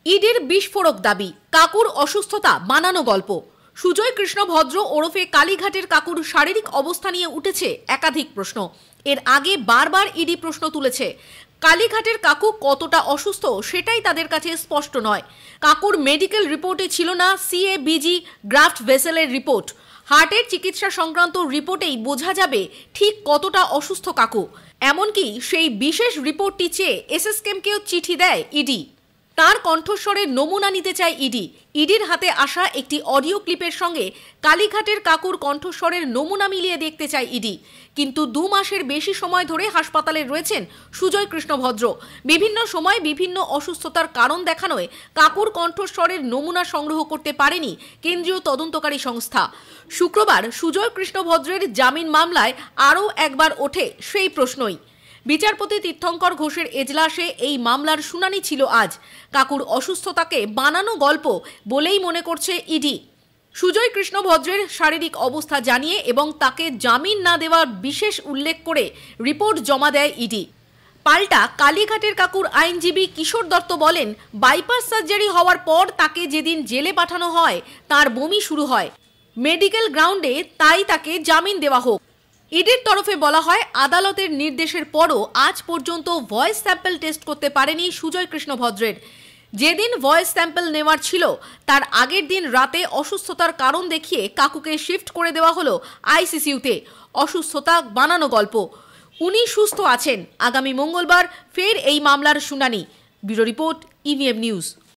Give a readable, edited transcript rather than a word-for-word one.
ইডির বিস্ফোরক দাবি, কাকুর অসুস্থতা বানানো গল্প। সুজয় কৃষ্ণ ভদ্র ওরফে কালীঘাটের কাকুর শারীরিক অবস্থা নিয়ে উঠেছে একাধিক প্রশ্ন। এর আগে বারবার ইডি প্রশ্ন তুলেছে, কালীঘাটের কাকু কতটা অসুস্থ সেটাই তাদের কাছে স্পষ্ট নয়। কাকুর মেডিকেল রিপোর্টে ছিল না সিএবিজি গ্রাফট ভেসেলের রিপোর্ট। হার্টের চিকিৎসা সংক্রান্ত রিপোর্টেই বোঝা যাবে ঠিক কতটা অসুস্থ কাকু। এমনকি সেই বিশেষ রিপোর্টটি চেয়ে এসএসকেএমকেও চিঠি দেয় ইডি। তার কণ্ঠস্বরের নমুনা নিতে চায় ইডি। ইডির হাতে আসা একটি অডিও ক্লিপের সঙ্গে কালীঘাটের কাকুর কণ্ঠস্বরের নমুনা মিলিয়ে দেখতে চায় ইডি। কিন্তু 2 মাসের বেশি সময় ধরে হাসপাতালে রয়েছেন সুজয় কৃষ্ণ ভদ্র। বিভিন্ন সময় বিভিন্ন অসুস্থতার কারণ দেখানোয় কাকুর কণ্ঠস্বরের নমুনা সংগ্রহ করতে পারেনি কেন্দ্রীয় তদন্তকারী সংস্থা। শুক্রবার সুজয় কৃষ্ণ ভদ্রের জামিন মামলায় আরও একবার ওঠে সেই প্রশ্নই। বিচারপতি তীর্থঙ্কর ঘোষের এজলাসে এই মামলার শুনানি ছিল আজ। কাকুর অসুস্থতাকে বানানো গল্প বলেই মনে করছে ইডি। সুজয় কৃষ্ণ ভদ্রের শারীরিক অবস্থা জানিয়ে এবং তাকে জামিন না দেওয়ার বিশেষ উল্লেখ করে রিপোর্ট জমা দেয় ইডি। পাল্টা কালীঘাটের কাকুর আইনজীবী কিশোর দত্ত বলেন, বাইপাস সার্জারি হওয়ার পর তাকে যেদিন জেলে পাঠানো হয় তার বমি শুরু হয়। মেডিকেল গ্রাউন্ডে তাই তাকে জামিন দেওয়া হোক। ইডির তরফে বলা হয়, আদালতের নির্দেশের পরও আজ পর্যন্ত ভয়েস স্যাম্পল টেস্ট করতে পারেনি সুজয় কৃষ্ণ ভদ্রের। যেদিন ভয়েস স্যাম্পল নেওয়ার ছিল তার আগের দিন রাতে অসুস্থতার কারণ দেখিয়ে কাকুকে শিফট করে দেওয়া হলো আইসিসিউতে। অসুস্থতা বানানো গল্প। উনি সুস্থ আছেন। আগামী মঙ্গলবার ফের এই মামলার শুনানি। Bureau report, EVM news.